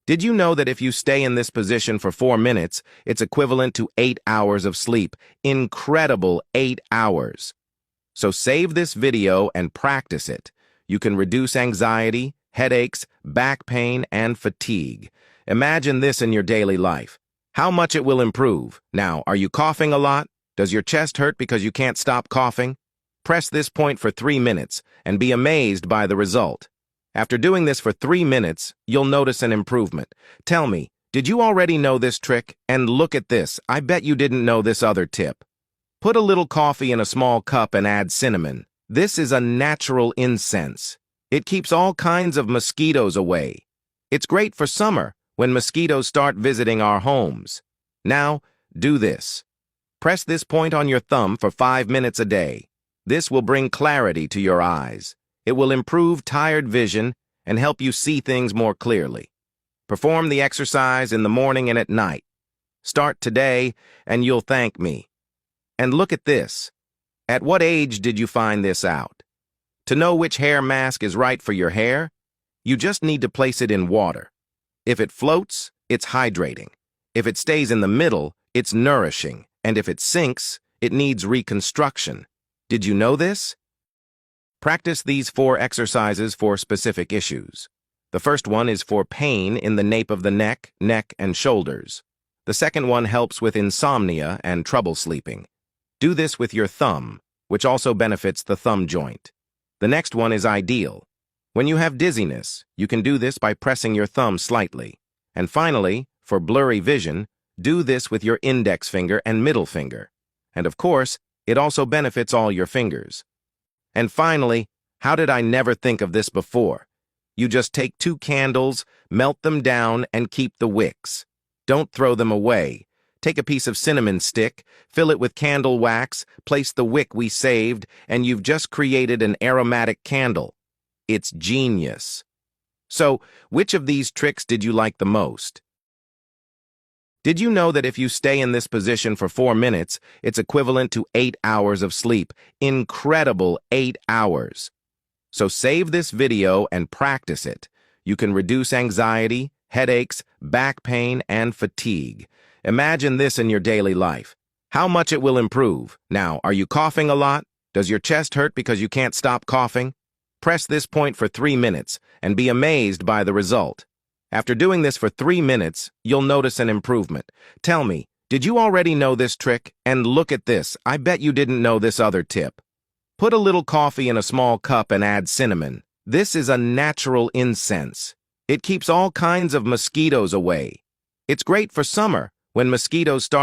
Did you know that if you stay in this position for 4 minutes, it's equivalent to 8 hours of sleep? Incredible 8 hours. So save this video and practice it. You can reduce anxiety, headaches, back pain, and fatigue. Imagine this in your daily life. How much it will improve. Now, are you coughing a lot? Does your chest hurt because you can't stop coughing? Press this point for 3 minutes and be amazed by the result. After doing this for 3 minutes, you'll notice an improvement. Tell me, did you already know this trick? And look at this, I bet you didn't know this other tip. Put a little coffee in a small cup and add cinnamon. This is a natural incense. It keeps all kinds of mosquitoes away. It's great for summer, when mosquitoes start visiting our homes. Now, do this. Press this point on your thumb for 5 minutes a day. This will bring clarity to your eyes. It will improve tired vision and help you see things more clearly. Perform the exercise in the morning and at night. Start today, and you'll thank me. And look at this. At what age did you find this out? To know which hair mask is right for your hair, you just need to place it in water. If it floats, it's hydrating. If it stays in the middle, it's nourishing. And if it sinks, it needs reconstruction. Did you know this? Practice these 4 exercises for specific issues. The first one is for pain in the nape of the neck, and shoulders. The second one helps with insomnia and trouble sleeping. Do this with your thumb, which also benefits the thumb joint. The next one is ideal. When you have dizziness, you can do this by pressing your thumb slightly. And finally, for blurry vision, do this with your index finger and middle finger. And of course, it also benefits all your fingers. And finally, how did I never think of this before? You just take 2 candles, melt them down, and keep the wicks. Don't throw them away. Take a piece of cinnamon stick, fill it with candle wax, place the wick we saved, and you've just created an aromatic candle. It's genius. So, which of these tricks did you like the most? Did you know that if you stay in this position for 4 minutes, it's equivalent to 8 hours of sleep? Incredible 8 hours. So save this video and practice it. You can reduce anxiety, headaches, back pain, and fatigue. Imagine this in your daily life. How much it will improve. Now, are you coughing a lot? Does your chest hurt because you can't stop coughing? Press this point for 3 minutes and be amazed by the result. After doing this for 3 minutes, you'll notice an improvement. Tell me, did you already know this trick? And look at this, I bet you didn't know this other tip. Put a little coffee in a small cup and add cinnamon. This is a natural incense. It keeps all kinds of mosquitoes away. It's great for summer, when mosquitoes start